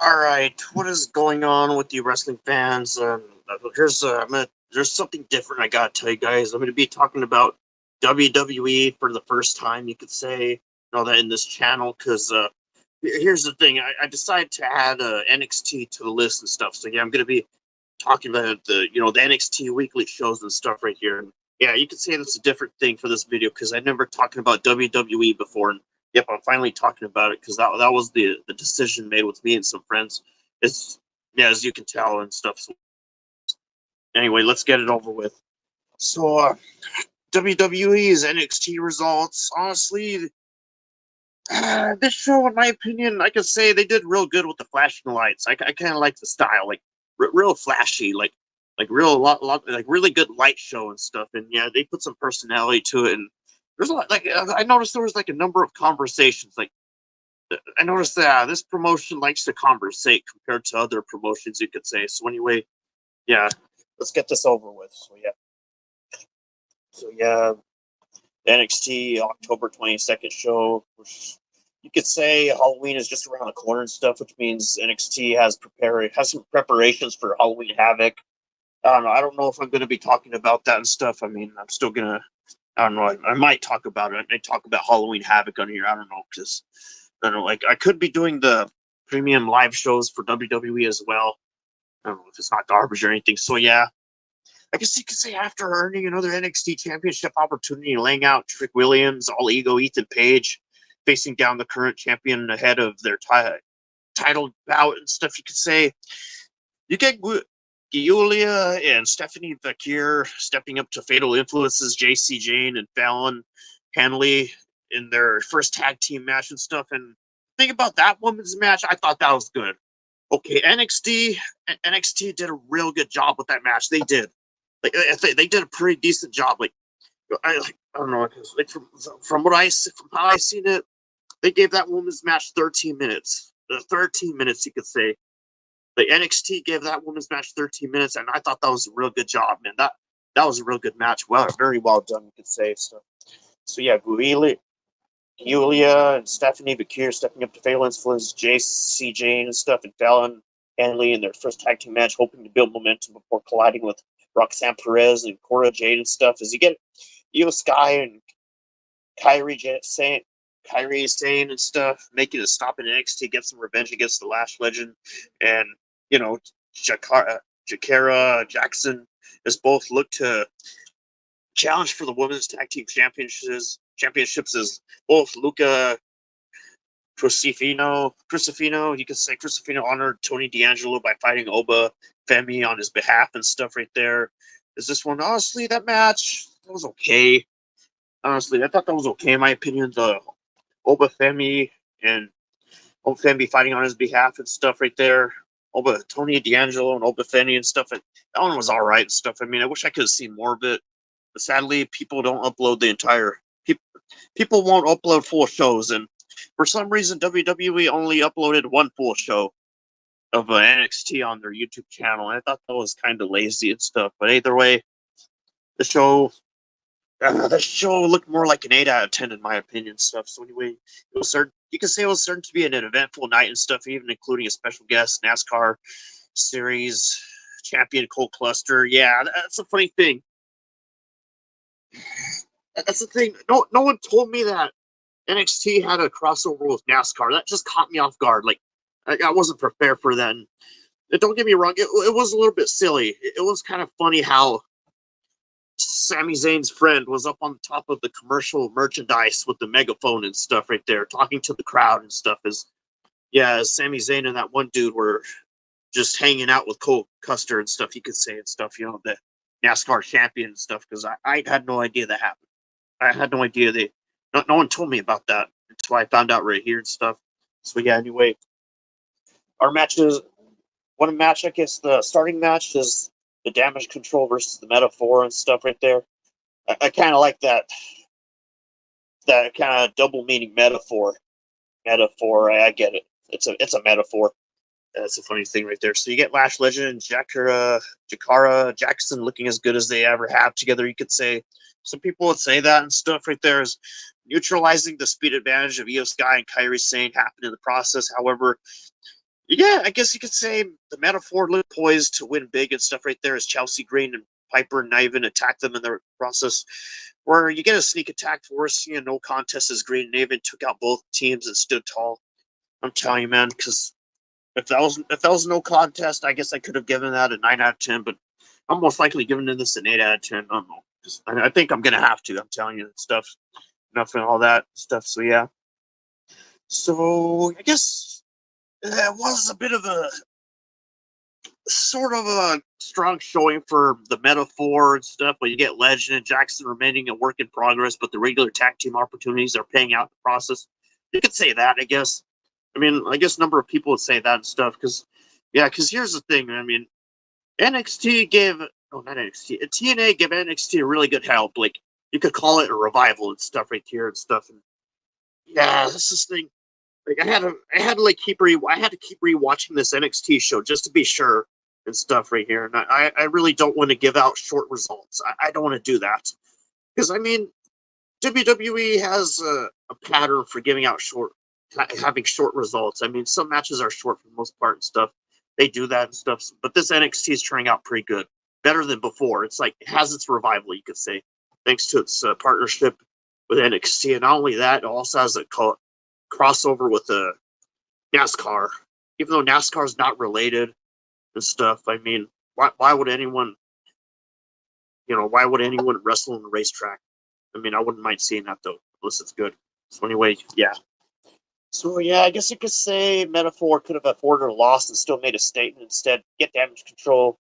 All right, what is going on with you wrestling fans? There's something different I gotta tell you guys. I'm gonna be talking about WWE for the first time, you could say, that in this channel. Because here's the thing, I decided to add NXT to the list and stuff. So yeah, I'm gonna be talking about the NXT weekly shows and stuff right here. And yeah, you could say that's a different thing for this video because I never talking about WWE before. And yep, I'm finally talking about it because that was the decision made with me and some friends. It's yeah, as you can tell and stuff. So anyway, let's get it over with. So WWE's NXT results. Honestly, this show, in my opinion, I could say they did real good with the flashing lights. I kind of like the style, like real flashy, like real lot like really good light show and stuff. And yeah, they put some personality to it. And there's a lot like I noticed there was like a number of conversations. Like I noticed that this promotion likes to conversate compared to other promotions, you could say. So anyway, yeah, let's get this over with. So yeah, NXT October 22nd show, which you could say Halloween is just around the corner and stuff, which means NXT has some preparations for Halloween Havoc. I don't know. I don't know if I'm going to be talking about that and stuff. I mean, I'm still gonna. I don't know. I might talk about it. I may talk about Halloween Havoc on here. I don't know because I don't know. Like I could be doing the premium live shows for WWE as well. I don't know if it's not garbage or anything. So yeah, I guess you could say after earning another NXT championship opportunity, laying out Trick Williams, All Ego, Ethan Page, facing down the current champion ahead of their title bout and stuff, you could say you get Giulia and Stephanie Vakir stepping up to Fatal Influences, JC Jane and Fallon Henley in their first tag team match and stuff. And think about that women's match, I thought that was good. Okay, NXT did a real good job with that match. They did. Like they did a pretty decent job. I don't know, like from how I seen it, they gave that women's match 13 minutes. 13 minutes, you could say. The NXT gave that women's match 13 minutes, and I thought that was a real good job, man. That was a real good match. Well, very well done, you could say. So yeah, Julia and Stephanie Bakir stepping up to Fatal Influence, JC Jane and stuff, and Fallon Henley in their first tag team match, hoping to build momentum before colliding with Roxanne Perez and Cora Jade and stuff. As you get Io Sky and Kyrie Sane and stuff, making a stop in NXT, get some revenge against the Lash Legend, and you know Jakara Jackson as both look to challenge for the women's tag team championships as both Luca Crucifino, you can say Crucifino honored Tony D'Angelo by fighting Oba Femi on his behalf and stuff right there. Is this one, honestly, that match, that was okay. Honestly, I thought that was okay in my opinion. The Oba Femi and Oba Femi fighting on his behalf and stuff right there. Tony D'Angelo and Oba Femi and stuff. That one was all right and stuff. I mean, I wish I could have seen more of it. But sadly, people don't upload the entire. People won't upload full shows, and for some reason, WWE only uploaded one full show of NXT on their YouTube channel. And I thought that was kind of lazy and stuff. But either way, the show looked more like an 8 out of 10 in my opinion. Stuff. So anyway, it was certain. You can say it was certain to be an eventful night and stuff, even including a special guest, NASCAR series champion Cole Cluster. Yeah, that's a funny thing. That's the thing. No one told me that NXT had a crossover with NASCAR. That just caught me off guard. Like I wasn't prepared for that. And don't get me wrong, it was a little bit silly. It was kind of funny how Sami Zayn's friend was up on the top of the commercial merchandise with the megaphone and stuff right there, talking to the crowd and stuff. As Sami Zayn and that one dude were just hanging out with Cole Custer and stuff, you could say and stuff, the NASCAR champion and stuff, because I had no idea that happened. I had no idea no one told me about that. That's why I found out right here and stuff. So yeah, anyway, our matches. One match, I guess the starting match is the Damage Control versus the Metaphor and stuff right there. I kind of like that kind of double meaning metaphor. I get it. It's a metaphor. That's a funny thing right there. So you get Lash Legend and Jakara Jackson looking as good as they ever have together. You could say some people would say that and stuff right there is neutralizing the speed advantage of Io Sky and Kairi Sane happened in the process. However, Yeah, I guess you could say the Metaphor looked poised to win big and stuff right there as Chelsea Green and Piper and Niven attack them in the process. Where you get a sneak attack for us, no contest as Green and Niven took out both teams and stood tall. I'm telling you, man, because if that was no contest, I guess I could have given that a 9 out of 10, but I'm most likely giving this an 8 out of 10. I don't know. I think I'm gonna have to. I'm telling you, stuff, enough and all that stuff. So yeah. So I guess it was a bit of a sort of a strong showing for the Metaphor and stuff, but you get Legend and Jackson remaining a work in progress, but the regular tag team opportunities are paying out in the process. You could say that, I guess. I mean, I guess a number of people would say that and stuff because, yeah, because here's the thing. I mean, NXT gave, oh, not NXT, TNA gave NXT a really good help. Like, you could call it a revival and stuff right here and stuff. And yeah, this is the thing. Like I had to like I had to keep rewatching this NXT show just to be sure and stuff right here. And I really don't want to give out short results. I don't want to do that because I mean WWE has a pattern for giving out having short results. I mean some matches are short for the most part and stuff. They do that and stuff. But this NXT is turning out pretty good, better than before. It's like it has its revival, you could say, thanks to its partnership with NXT. And not only that, it also has a crossover with the NASCAR, even though NASCAR is not related and stuff. I mean, why would anyone, why would anyone wrestle on a racetrack? I mean, I wouldn't mind seeing that though, unless it's good. So anyway, yeah. So yeah, I guess you could say Metaphor could have afforded a loss and still made a statement. Instead, get Damage Control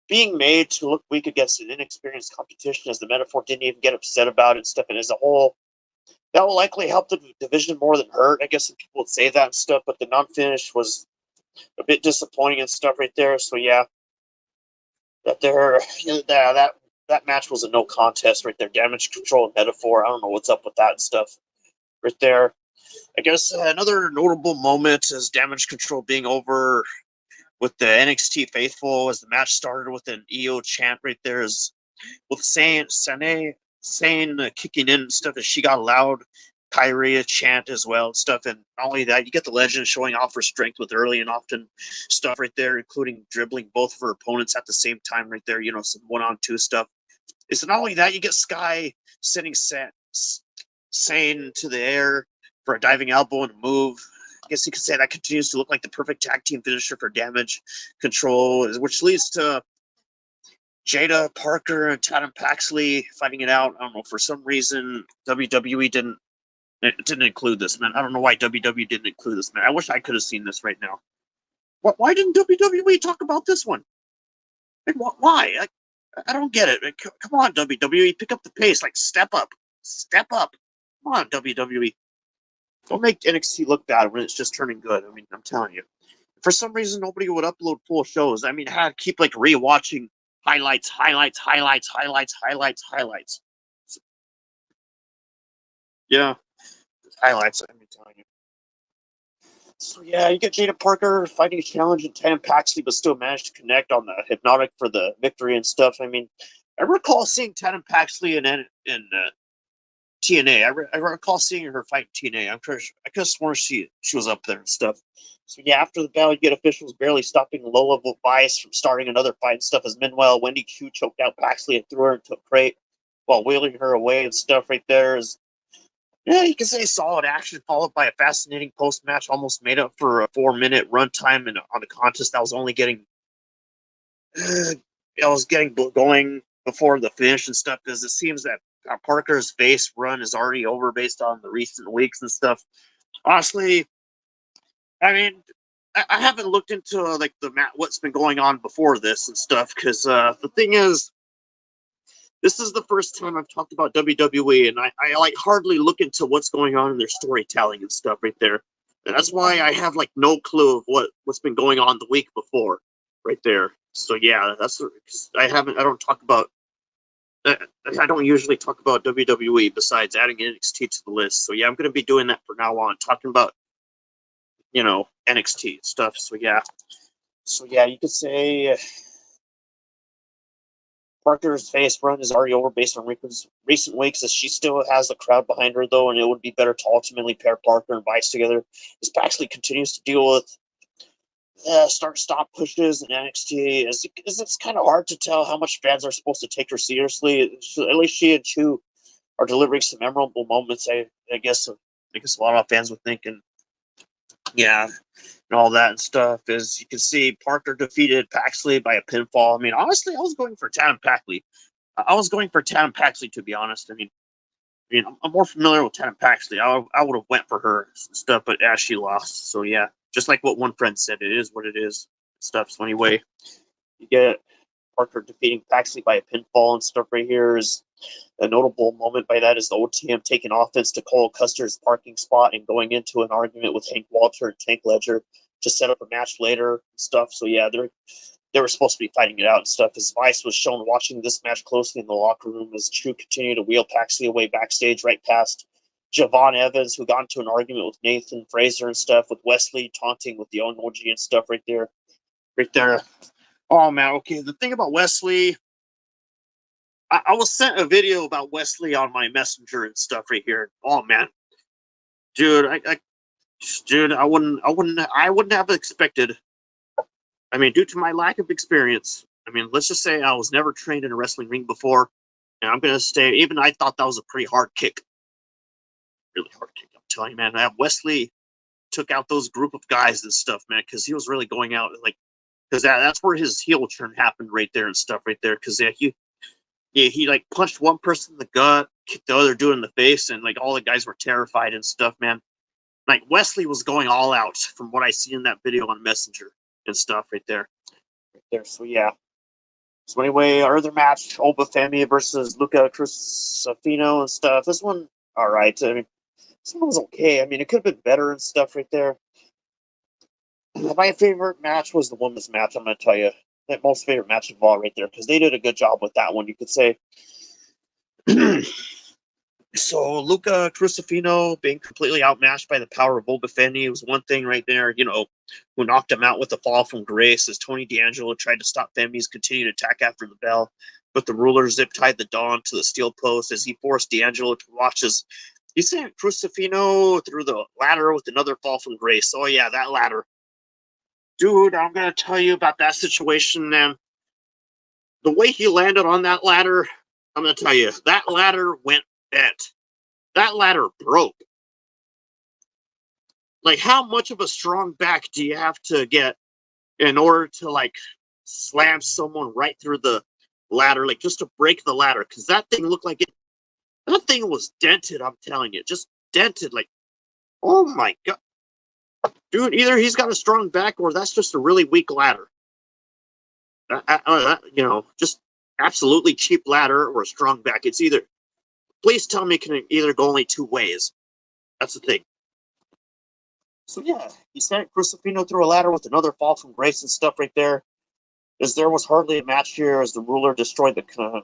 being made to look weak against an inexperienced competition, as the Metaphor didn't even get upset about it and stuff. And as a whole, that will likely help the division more than hurt. I guess some people would say that and stuff, but the non-finish was a bit disappointing and stuff right there. So yeah, that match was a no contest right there. Damage Control and Metaphor. I don't know what's up with that and stuff right there. I guess another notable moment is Damage Control being over with the NXT faithful as the match started with an EO chant right there, is with Sane kicking in and stuff as she got loud. Kyrie chant as well and stuff. And not only that, you get the Legend showing off her strength with early and often stuff right there, including dribbling both of her opponents at the same time right there, some 1-on-2 stuff. It's not only that, you get Sky sending Sane to the air for a diving elbow and a move. I guess you could say that continues to look like the perfect tag team finisher for Damage Control, which leads to Jada Parker and Tatum Paxley fighting it out. I don't know, for some reason WWE didn't include this, man. I don't know why WWE didn't include this, man. I wish I could have seen this right now. Why didn't WWE talk about this one? Like, why? I don't get it. Come on, WWE, pick up the pace. Like, step up. Come on, WWE. Don't make NXT look bad when it's just turning good. I mean, I'm telling you. For some reason, nobody would upload full shows. I mean, I had to keep like rewatching highlights. So, yeah, highlights. I'm telling you. So yeah, you get Jada Parker fighting a challenge in Tatum Paxley, but still managed to connect on the Hypnotic for the victory and stuff. I mean, I recall seeing Tatum Paxley in TNA. I recall seeing her fight in TNA. I could have sworn she was up there and stuff. So yeah, after the battle, you get officials barely stopping Lola Vice from starting another fight and stuff. As meanwhile, Wendy Q choked out Paxley and threw her into a crate while wheeling her away and stuff. Right there is, yeah, you can say solid action followed by a fascinating post match. Almost made up for a 4-minute runtime on the contest that was only getting, going before the finish and stuff, because it seems that Parker's face run is already over based on the recent weeks and stuff. Honestly, I mean, I haven't looked into like what's been going on before this and stuff, because the thing is, this is the first time I've talked about WWE, and I like hardly look into what's going on in their storytelling and stuff right there. And that's why I have like no clue of what's been going on the week before, right there. So yeah, that's I don't talk about. I don't usually talk about WWE besides adding NXT to the list. So yeah, I'm going to be doing that from now on, talking about NXT stuff. So yeah, you could say Parker's face run is already over based on recent weeks, as she still has the crowd behind her though, and it would be better to ultimately pair Parker and Vice together as Paxley continues to deal with start-stop pushes in NXT. It's kind of hard to tell how much fans are supposed to take her seriously. At least she and Chu are delivering some memorable moments. I guess a lot of fans would think, and yeah, and all that and stuff. As you can see, Parker defeated Paxley by a pinfall. I mean, honestly, I was going for Tatum Paxley. I was going for Tatum Paxley, to be honest. I mean, I'm more familiar with Tatum Paxley. I would have went for her and stuff, but as she lost, so yeah, just like what one friend said, it is what it is. Stuff. So anyway, you get Parker defeating Paxley by a pinfall and stuff. Right here is a notable moment by that is the OTM taking offense to Cole Custer's parking spot and going into an argument with Hank Walter and Tank Ledger to set up a match later and stuff. So yeah, they were supposed to be fighting it out and stuff. As Vice was shown watching this match closely in the locker room as True continued to wheel Paxley away backstage right past Javon Evans, who got into an argument with Nathan Fraser and stuff, with Wesley taunting with the emoji and stuff right there. Right there. Oh, man. Okay, the thing about Wesley, I was sent a video about Wesley on my messenger and stuff right here. Oh, man. Dude, I wouldn't have expected. I mean, due to my lack of experience, I mean, let's just say I was never trained in a wrestling ring before, and I'm gonna stay. Even I thought that was a pretty hard kick, really hard kick. I'm telling you, man. Wesley took out those group of guys and stuff, man, because he was really going out like, because that's where his heel turn happened right there and stuff right there. Because he like punched one person in the gut, kicked the other dude in the face, and like all the guys were terrified and stuff, man. Like Wesley was going all out from what I see in that video on Messenger and stuff right there. Right there. So yeah. So anyway, our other match, Oba Femi versus Luca Crusafino and stuff. This one, all right. I mean, this one was okay. I mean, it could have been better and stuff right there. My favorite match was the women's match. I'm going to tell you, that most favorite match of all right there, because they did a good job with that one. You could say. So Luca Crusafino being completely outmatched by the power of Oba Femi was one thing right there, who knocked him out with a fall from grace as Tony D'Angelo tried to stop Femi's continued attack after the bell. But the ruler zip-tied the Don to the steel post as he forced D'Angelo to watch his. He sent Crusafino through the ladder with another fall from grace. Oh, yeah, that ladder. Dude, I'm going to tell you about that situation, man. The way he landed on that ladder, I'm going to tell you, that ladder went bent. That ladder broke. Like, how much of a strong back do you have to get in order to, like, slam someone right through the ladder, like, just to break the ladder? Because that thing looked like it. That thing was dented, I'm telling you. Just dented. Like, oh my God. Dude, either he's got a strong back or that's just a really weak ladder. Just absolutely cheap ladder or a strong back. It's either. Please tell me it can either go only two ways. That's the thing. So yeah, he sent Crusafino through a ladder with another fall from grace and stuff right there. As there was hardly a match here as the ruler destroyed the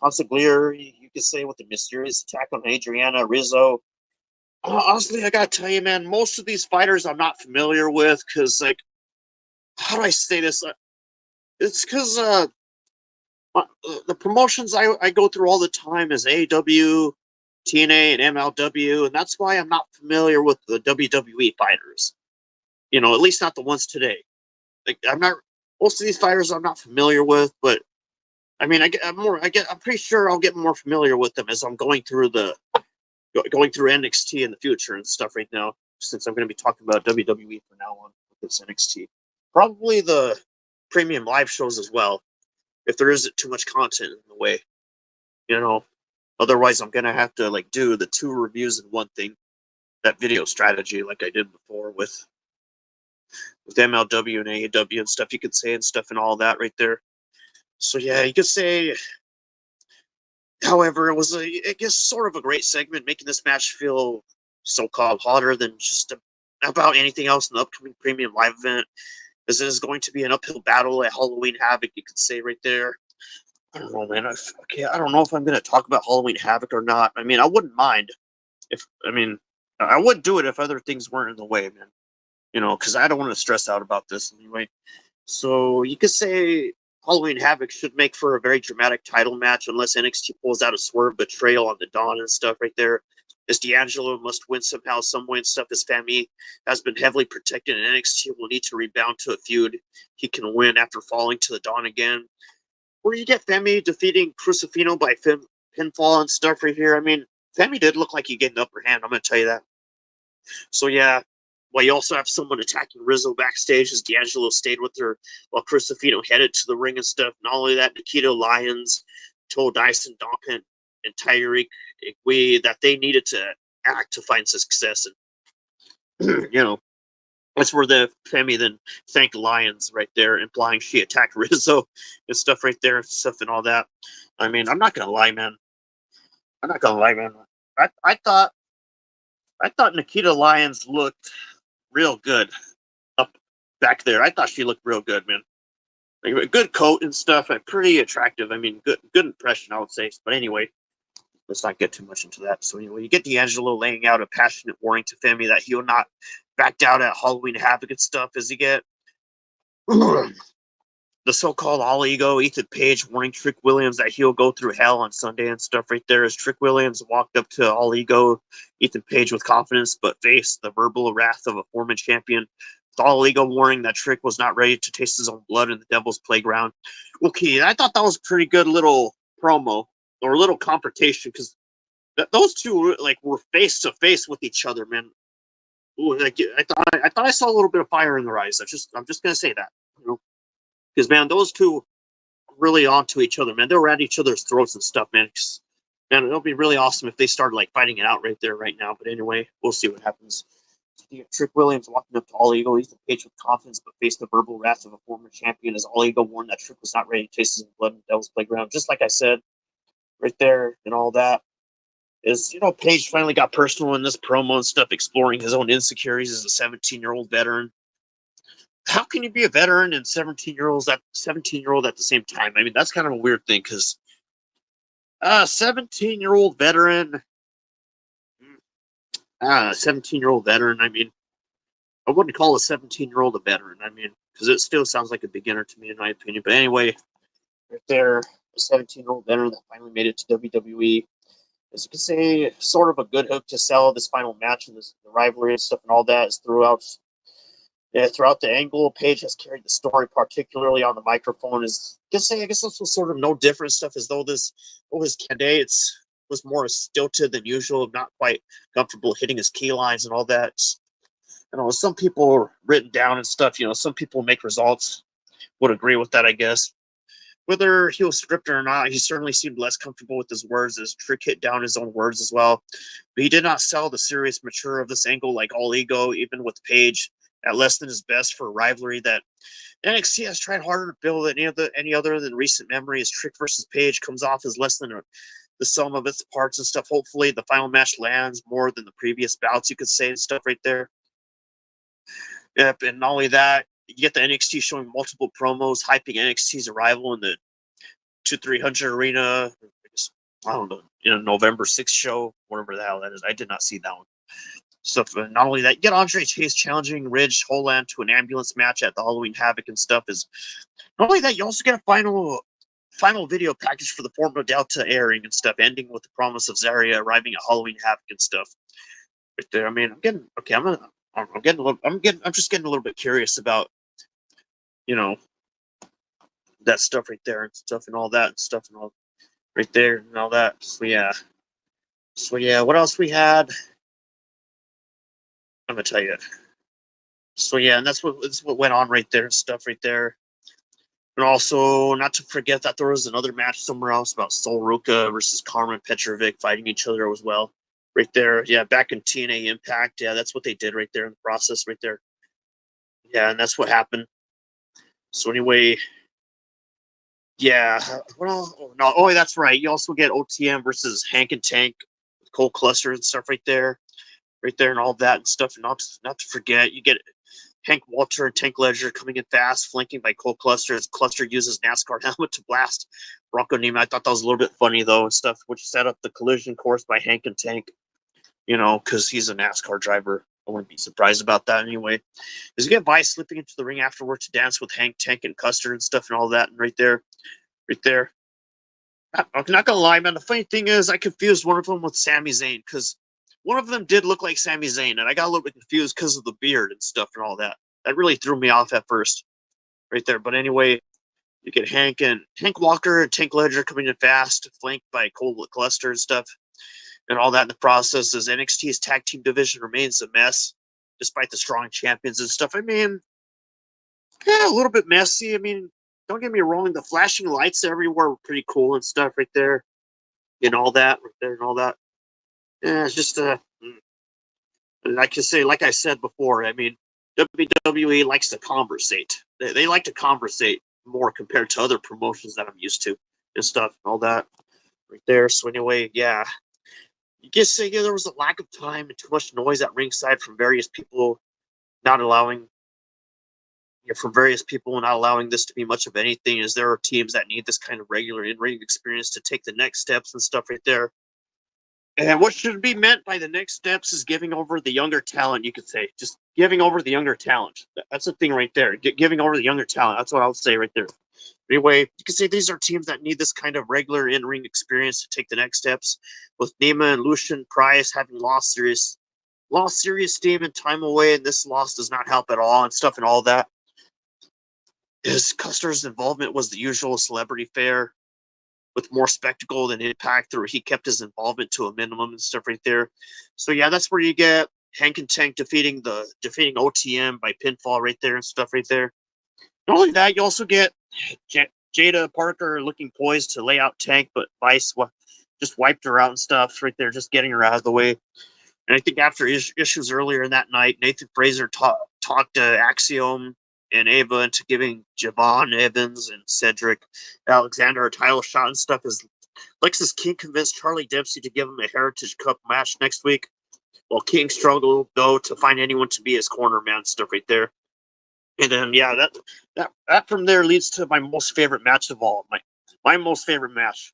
consigliere, you could say, with a mysterious attack on Adriana Rizzo. Honestly, I gotta tell you, man, most of these fighters I'm not familiar with because, like, how do I say this? It's because the promotions I go through all the time is AEW, TNA, and MLW, and that's why I'm not familiar with the WWE fighters. At least not the ones today. Like, most of these fighters I'm not familiar with, but I mean, I'm pretty sure I'll get more familiar with them as I'm going through NXT in the future and stuff right now, since I'm going to be talking about WWE from now on with this NXT. Probably the premium live shows as well, if there isn't too much content in the way. Otherwise I'm going to have to like do the two reviews in one thing, that video strategy like I did before with MLW and AEW and stuff, you could say, and stuff and all that right there. So yeah, you could say. However, it was I guess sort of a great segment, making this match feel so-called hotter than just about anything else in the upcoming premium live event. This is going to be an uphill battle at Halloween Havoc, you could say right there. I don't know, man. I don't know if I'm going to talk about Halloween Havoc or not. I mean, I wouldn't mind I would do it if other things weren't in the way, man. Because I don't want to stress out about this anyway. So you could say Halloween Havoc should make for a very dramatic title match unless NXT pulls out a swerve betrayal on the Dawn and stuff right there. As D'Angelo must win somehow, some way and stuff. His family has been heavily protected, and NXT will need to rebound to a feud he can win after falling to the dawn again. Where you get Femi defeating Crucifino by pinfall and stuff right here. I mean, Femi did look like he get an upper hand. I'm going to tell you that. So, yeah. Well, you also have someone attacking Rizzo backstage as D'Angelo stayed with her while Crucifino headed to the ring and stuff. Not only that, Nikita Lyons told Dyson Dawkins and Tyreek Igwe that they needed to act to find success. And, that's where the Femi then thanked Lyons right there, implying she attacked Rizzo and stuff right there, stuff and all that. I mean, I'm not gonna lie, man. I thought Nikita Lyons looked real good up back there. I thought she looked real good, man. Like, a good coat and stuff, and pretty attractive. I mean, good impression, I would say. But anyway, let's not get too much into that. So anyway, you get D'Angelo laying out a passionate warning to Femi that he will not back down at Halloween Havoc and stuff as you get the so-called all ego Ethan Page warning Trick Williams that he'll go through hell on Sunday and stuff right there as Trick Williams walked up to all ego Ethan Page with confidence but faced the verbal wrath of a former champion. The all ego warning that Trick was not ready to taste his own blood in the Devil's Playground. Okay, I thought that was a pretty good little promo or a little confrontation because those two like were face to face with each other, man. Ooh, like, I thought I saw a little bit of fire in their eyes. I'm just gonna say that, because man, those two really onto each other, man. They were at each other's throats and stuff, man. Man, it'll be really awesome if they started like fighting it out right there, right now. But anyway, we'll see what happens. Trick Williams walking up to All Ego. He's the Page with confidence, but faced the verbal wrath of a former champion as All Ego warned that Trick was not ready to taste his blood in the Devil's Playground. Just like I said, right there, and all that. Is, Page finally got personal in this promo and stuff, exploring his own insecurities as a 17-year-old veteran. How can you be a veteran and 17-year-old at the same time? I mean, that's kind of a weird thing because 17-year-old veteran, 17-year-old veteran. I mean, I wouldn't call a 17-year-old a veteran. I mean, because it still sounds like a beginner to me, in my opinion. But anyway, right there, a 17-year-old veteran that finally made it to WWE. As you can say, sort of a good hook to sell this final match and the rivalry and stuff and all that is throughout the angle. Page has carried the story, particularly on the microphone. I guess this was sort of no different stuff as though his candidates was more stilted than usual, not quite comfortable hitting his key lines and all that. Some people are written down and stuff. Some people make results would agree with that, I guess. Whether he was scripted or not, he certainly seemed less comfortable with his words as Trick hit down his own words as well. But he did not sell the serious mature of this angle like All Ego, even with Page at less than his best for a rivalry that NXT has tried harder to build than any other than recent memory. As Trick versus Page comes off as less than the sum of its parts and stuff. Hopefully, the final match lands more than the previous bouts, you could say, and stuff right there. Yep, and not only that, you get the NXT showing multiple promos hyping NXT's arrival in the 2-300 arena. I don't know, November 6th show, whatever the hell that is. I did not see that one. Stuff. And not only that, you get Andre Chase challenging Ridge Holland to an ambulance match at the Halloween Havoc and stuff. Is not only that, you also get a final video package for the Forma Delta airing and stuff, ending with the promise of Zarya arriving at Halloween Havoc and stuff. Right there. I mean, I'm just getting a little bit curious about, that stuff right there and stuff and all that and stuff and all right there and all that. So yeah, what else we had? I'm gonna tell you. So yeah, and that's what went on right there and stuff right there. And also, not to forget that there was another match somewhere else about Sol Ruka versus Carmen Petrovic fighting each other as well. Right there, yeah, back in TNA Impact, yeah, that's what they did right there in the process, right there. Yeah, and that's what happened. So anyway, yeah. Well, no, oh, that's right. You also get OTM versus Hank and Tank, Cole Cluster and stuff right there, and all that and stuff. And not to forget, you get Hank Walter and Tank Ledger coming in fast, flanking by Cole Cluster as Cluster uses NASCAR helmet to blast Bronco Neiman. I thought that was a little bit funny though and stuff, which set up the collision course by Hank and Tank. Because he's a NASCAR driver. I wouldn't be surprised about that anyway. As you get Vice slipping into the ring afterward to dance with Hank, Tank, and Custer and stuff and all that, and right there. I'm not gonna lie, man. The funny thing is, I confused one of them with Sami Zayn because one of them did look like Sami Zayn, and I got a little bit confused because of the beard and stuff and all that. That really threw me off at first, right there. But anyway, you get Hank Walker and Tank Ledger coming in fast, flanked by Cole Cluster and stuff, and all that in the process. As NXT's tag team division remains a mess, despite the strong champions and stuff. I mean, yeah, a little bit messy. I mean, don't get me wrong, the flashing lights everywhere were pretty cool and stuff right there, and all that, right there, and all that. Yeah, it's just like you say, like I said before, I mean, WWE likes to conversate. They like to conversate more compared to other promotions that I'm used to and stuff and all that right there. So anyway, yeah, you just say there was a lack of time and too much noise at ringside from various people not allowing from various people not allowing this to be much of anything, as there are teams that need this kind of regular in-ring experience to take the next steps and stuff right there. And what should be meant by the next steps is giving over the younger talent, you could say. Just giving over the younger talent. That's the thing right there. Giving over the younger talent. That's what I would say right there. Anyway, you can say these are teams that need this kind of regular in-ring experience to take the next steps. With Nema and Lucian Price having lost serious steam and time away, and this loss does not help at all and stuff and all that. His Custer's involvement was the usual celebrity fare with more spectacle than impact, or he kept his involvement to a minimum and stuff right there. So yeah, that's where you get Hank and Tank defeating OTM by pinfall right there and stuff right there. Not only that, you also get Jada Parker looking poised to lay out Tank, but Vice just wiped her out and stuff right there, just getting her out of the way. And I think after issues earlier in that night, Nathan Fraser talked Axiom and Ava into giving Javon Evans and Cedric Alexander a title shot and stuff. As Lexus King convinced Charlie Dempsey to give him a Heritage Cup match next week, while King struggled, though, to find anyone to be his corner man stuff right there. And then, yeah, that from there leads to my most favorite match of all. My most favorite match.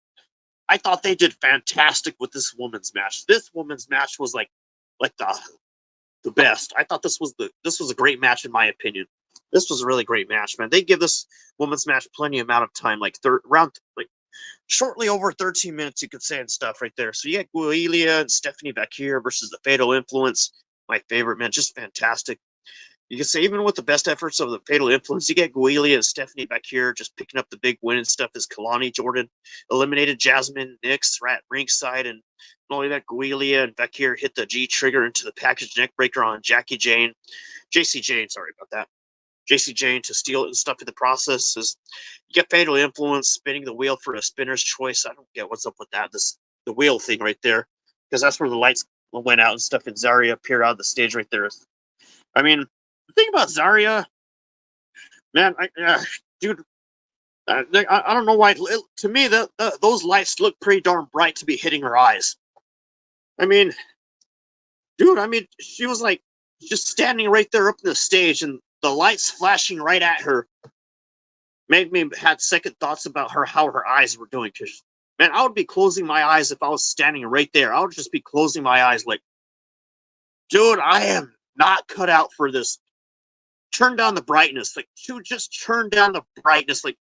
I thought they did fantastic with this women's match. This women's match was like the best. I thought this was a great match in my opinion. This was a really great match, man. They give this women's match plenty amount of time, like shortly over 13 minutes, you could say, and stuff right there. So you get Guilia and Stephanie Bakir versus the Fatal Influence. My favorite, man, just fantastic. You can say even with the best efforts of the Fatal Influence, you get Guilia and Stephanie Bakir just picking up the big win and stuff as Kalani Jordan eliminated Jasmine Nix at ringside, and not only that, Guilia and Bakir hit the G trigger into the package neck breaker on JC Jane, sorry about that. JC Jane to steal it and stuff in the process. Is you get Fatal Influence spinning the wheel for a spinner's choice. I don't get what's up with that. The wheel thing right there, because that's where the lights went out and stuff, and Zarya appeared out of the stage right there. I mean, the thing about Zarya, man, dude, I don't know why. To me, those lights look pretty darn bright to be hitting her eyes. I mean, dude, she was like just standing right there up in the stage, and the lights flashing right at her made me had second thoughts about how her eyes were doing. Cause man, I would be closing my eyes if I was standing right there. I would just be closing my eyes like, dude, I am not cut out for this. Turn down the brightness. Like, dude, just turn down the brightness. Like,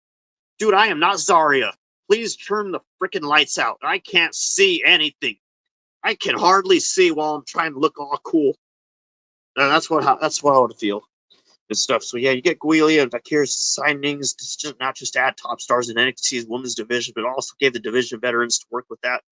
dude, I am not Zarya. Please turn the freaking lights out. I can't see anything. I can hardly see while I'm trying to look all cool. That's what I would feel and stuff. So yeah, you get Guilia and Bakir's signings, just not just add top stars in NXT's women's division, but also gave the division veterans to work with that,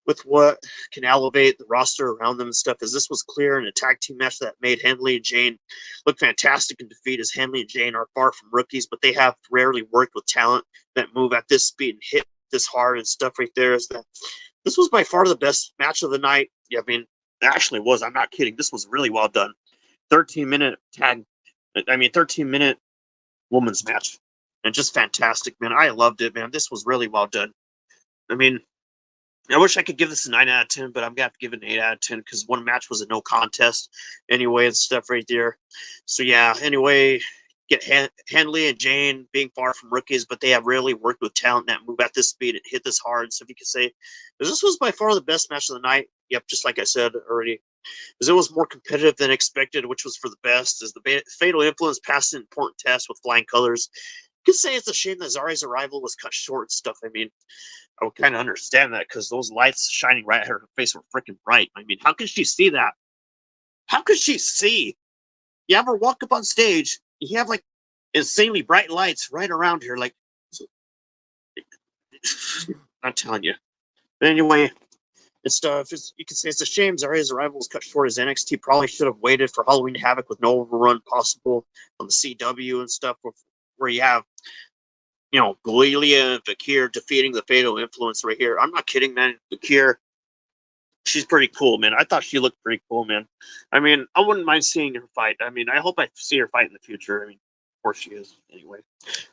with what can elevate the roster around them and stuff. As this was clear in a tag team match that made Handley and Jane look fantastic in defeat, as Handley and Jane are far from rookies, but they have rarely worked with talent that move at this speed and hit this hard and stuff right there. Is that this was by far the best match of the night. Yeah, I mean, it actually was. I'm not kidding. This was really well done. 13-minute tag. 13-minute women's match. And just fantastic, man. I loved it, man. This was really well done. I mean, I wish I could give this a 9 out of 10, but I'm going to have to give it an 8 out of 10 because one match was a no contest anyway and stuff right there. So, yeah, anyway, get Handley and Jane being far from rookies, but they have rarely worked with talent that move at this speed and hit this hard. So, if you could say, this was by far the best match of the night. Yep, just like I said already. As it was more competitive than expected, which was for the best, as the Fatal Influence passed an important test with flying colors. You could say it's a shame that Zarya's arrival was cut short and stuff. I mean, I would kind of understand that because those lights shining right at her face were freaking bright. I mean, how could she see that? How could she see? You have her walk up on stage, you have like insanely bright lights right around her. Like, I'm telling you. But anyway, and stuff. You can say it's a shame Zarya's arrival was cut short, as NXT probably should have waited for Halloween Havoc with no overrun possible on the CW and stuff, where you have, Galilea and Vakir defeating the Fatal Influence right here. I'm not kidding, man. Vakir, she's pretty cool, man. I thought she looked pretty cool, man. I mean, I wouldn't mind seeing her fight. I mean, I hope I see her fight in the future. I mean, of course she is, anyway.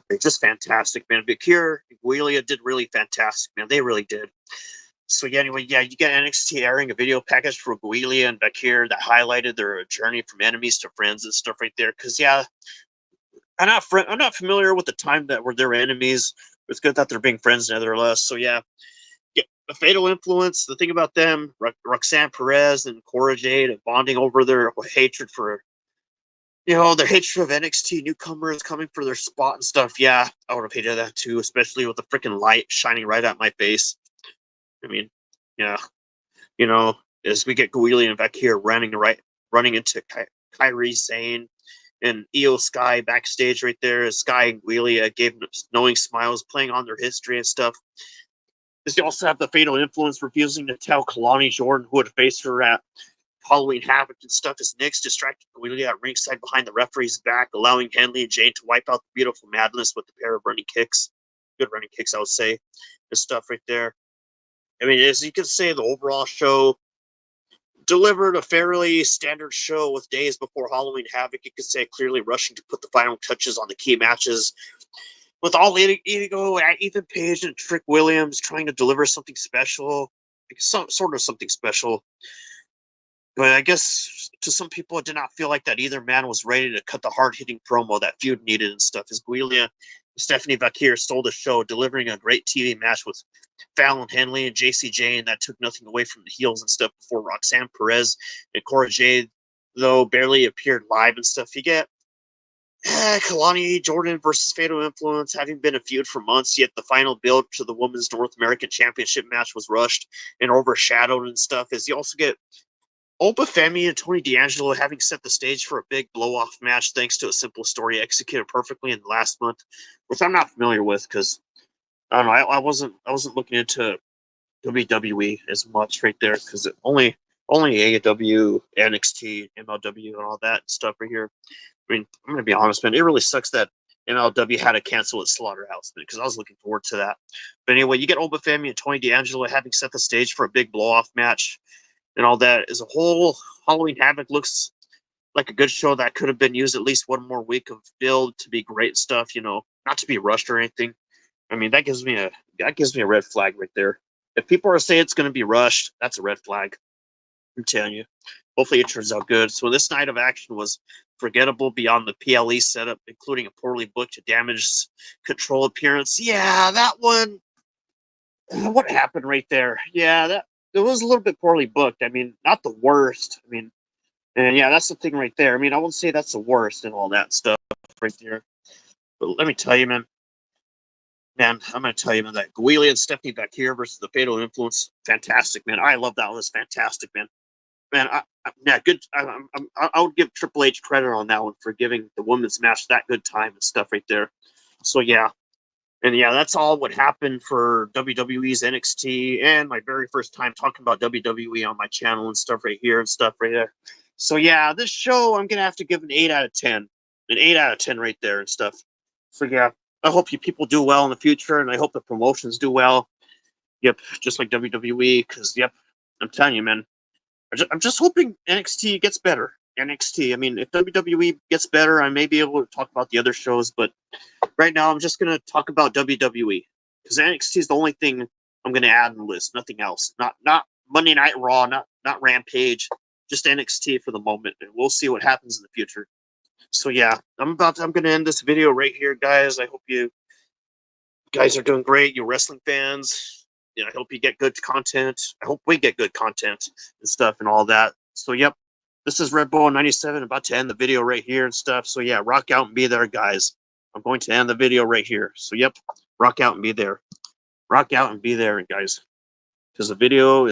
It's just fantastic, man. Vakir and Galilea did really fantastic, man. They really did. So yeah, anyway, yeah, you get NXT airing a video package for Guilia and Bakir that highlighted their journey from enemies to friends and stuff right there. Because yeah, I'm not familiar with the time that were their enemies. It's good that they're being friends nevertheless. So yeah, the Fatal Influence. The thing about them, Roxanne Perez and Cora Jade, and bonding over their hatred for, their hatred of NXT newcomers coming for their spot and stuff. Yeah, I would have hated that too, especially with the freaking light shining right at my face. I mean, yeah, as we get Guili and Vakir running into Kyrie Sane and Io Sky backstage right there, as Sky and Guili gave knowing smiles, playing on their history and stuff. You also have the Fatal Influence refusing to tell Kalani Jordan who would face her at Halloween Havoc and stuff, as Nyx distracted Guili at ringside behind the referee's back, allowing Henley and Jane to wipe out the beautiful Madness with a pair of running kicks. Good running kicks, I would say. This stuff right there. I mean, as you can say, the overall show delivered a fairly standard show with days before Halloween Havoc. You could say clearly rushing to put the final touches on the key matches, with all ego at Ethan Page and Trick Williams trying to deliver something special, sort of something special. But I guess to some people, it did not feel like that either man was ready to cut the hard-hitting promo that feud needed and stuff. As Guilia, Stephanie Vakir stole the show, delivering a great TV match with Fallon Henley and JCJ, and that took nothing away from the heels and stuff before Roxanne Perez and Cora Jade, though, barely appeared live and stuff. You get Kalani Jordan versus Fatal Influence having been a feud for months, yet the final build to the Women's North American Championship match was rushed and overshadowed and stuff. As you also get Opa Femi and Tony D'Angelo having set the stage for a big blow-off match thanks to a simple story executed perfectly in the last month, which I'm not familiar with because I don't know. I wasn't looking into WWE as much right there because only AEW, NXT, MLW, and all that stuff right here. I mean, I'm gonna be honest, man. It really sucks that MLW had to cancel its Slaughterhouse, man, because I was looking forward to that. But anyway, you get Oba Femi and Tony D'Angelo having set the stage for a big blow-off match and all that. As a whole, Halloween Havoc looks like a good show that could have been used at least one more week of build to be great stuff. Not to be rushed or anything. I mean, that gives me a red flag right there. If people are saying it's going to be rushed, that's a red flag. I'm telling you. Hopefully it turns out good. So this night of action was forgettable beyond the PLE setup, including a poorly booked, damaged control appearance. Yeah, that one. What happened right there? Yeah, that it was a little bit poorly booked. I mean, not the worst. I mean, and yeah, that's the thing right there. I mean, I won't say that's the worst and all that stuff right there. But let me tell you, man, I'm going to tell you, man, that Guili and Stephanie back here versus the Fatal Influence, fantastic, man. I love that. It was fantastic, man. Man, good. I would give Triple H credit on that one for giving the women's match that good time and stuff right there. So yeah, and yeah, that's all what happened for WWE's NXT and my very first time talking about WWE on my channel and stuff right here and stuff right there. So yeah, this show I'm gonna have to give an 8 out of 10, an 8 out of 10 right there and stuff. So yeah, I hope you people do well in the future, and I hope the promotions do well. Yep, just like WWE, because yep, I'm telling you, man. I'm just hoping NXT gets better. NXT. I mean, if WWE gets better, I may be able to talk about the other shows, but right now I'm just gonna talk about WWE because NXT is the only thing I'm gonna add on the list. Nothing else. Not Monday Night Raw. Not Rampage. Just NXT for the moment, and we'll see what happens in the future. So yeah, I'm gonna end this video right here, guys. I hope you guys are doing great. You wrestling fans. I hope you get good content. I hope we get good content and stuff and all that. So, yep, this is Red Bull 97, about to end the video right here and stuff. So, yeah, rock out and be there, guys. I'm going to end the video right here. So, yep, rock out and be there. rock out and be there, guys, because the video